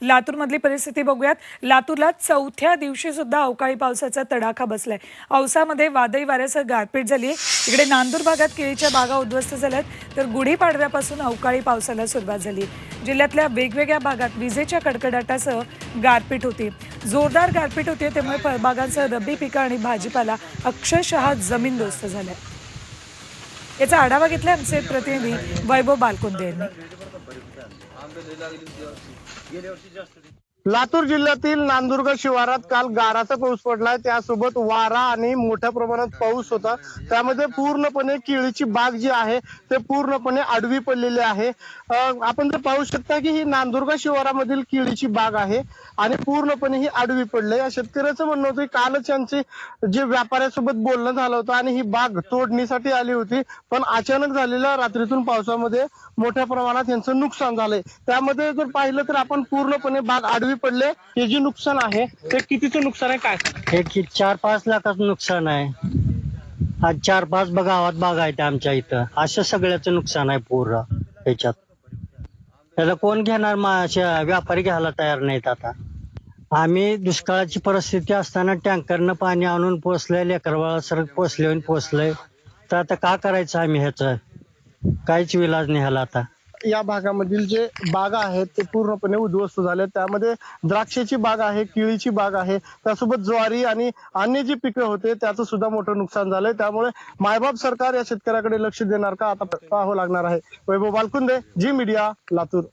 लातूर मधली परिस्थिती बघूयात। लातूरला चौथ्या दिवशी सुद्धा अवकाळी पावसाचा तडाखा बसलाय। औसामध्ये वादळी वाऱ्यासह गारपीट झाली आहे। इकडे नांदूर भागात केळीच्या बागा उद्ध्वस्त झाल्यात, तर गुढीपाडव्यापासून अवकाळी पावसाला सुरुवात झाली। जिल्ह्यातल्या वेगवेगळ्या भागात विजेच्या कडकडाटासह गारपीट होती। जोरदार गारपीट होती, त्यामुळे फळबागांसह रब्बी पिकं आणि भाजीपाला अक्षरशः जमीनदोस्त झालाय। याचा आढावा घेतला आमचे प्रतिनिधी वैभव बालकुंदे यांनी। लातूर जिल्ह्यातील नांदुर्गा शिवारात काल गाराचा पाऊस पडलाय, त्यासोबत वारा आणि मोठ्या प्रमाणात पाऊस होता। त्यामध्ये पूर्णपणे केळीची बाग जी आहे ते पूर्णपणे आडवी पडलेली आहे। आपण जर पाहू शकता की ही नांदुर्गा शिवारामधील केळीची बाग आहे आणि पूर्णपणे ही आडवी पडली। या शेतकऱ्याचं म्हणणं होतं कालच त्यांचे जे व्यापाऱ्यासोबत बोलणं झालं होतं आणि ही बाग तोडणीसाठी आली होती, पण अचानक झालेल्या रात्रीतून पावसामध्ये मोठ्या प्रमाणात यांचं नुकसान झालंय। त्यामध्ये जर पाहिलं तर आपण पूर्णपणे बाग आडवी पडले। हे जे नुकसान आहे ते कितीचं नुकसान आहे, काय हे 4-5 लाखाचं नुकसान आहे। आज 4-5 गावात बागा आहेत आमच्या इथं, असं सगळ्याचं नुकसान आहे पूर्ण त्याच्यात। त्याला कोण घेणार, व्यापारी घ्यायला तयार नाहीत। आता आम्ही दुष्काळाची परिस्थिती असताना टँकरनं पाणी आणून पोचलंय, लेकरबाळा सर पोचलंय, तर आता का करायचं आम्ही, ह्याचं काहीच विलाज नाही ह्याला आता। या भागामधील जे बागा आहेत ते पूर्णपणे उद्ध्वस्त झाले। त्यामध्ये द्राक्षाची बाग आहे, केळीची बाग आहे, त्यासोबत ज्वारी आणि अन्य जी पिकं होते त्याचं सुद्धा मोठं नुकसान झालंय। त्यामुळे मायबाप सरकार या शेतकऱ्याकडे लक्ष देणार का, आता पाहावं लागणार आहे। वैभव बालकुंदे, जी मीडिया, लातूर।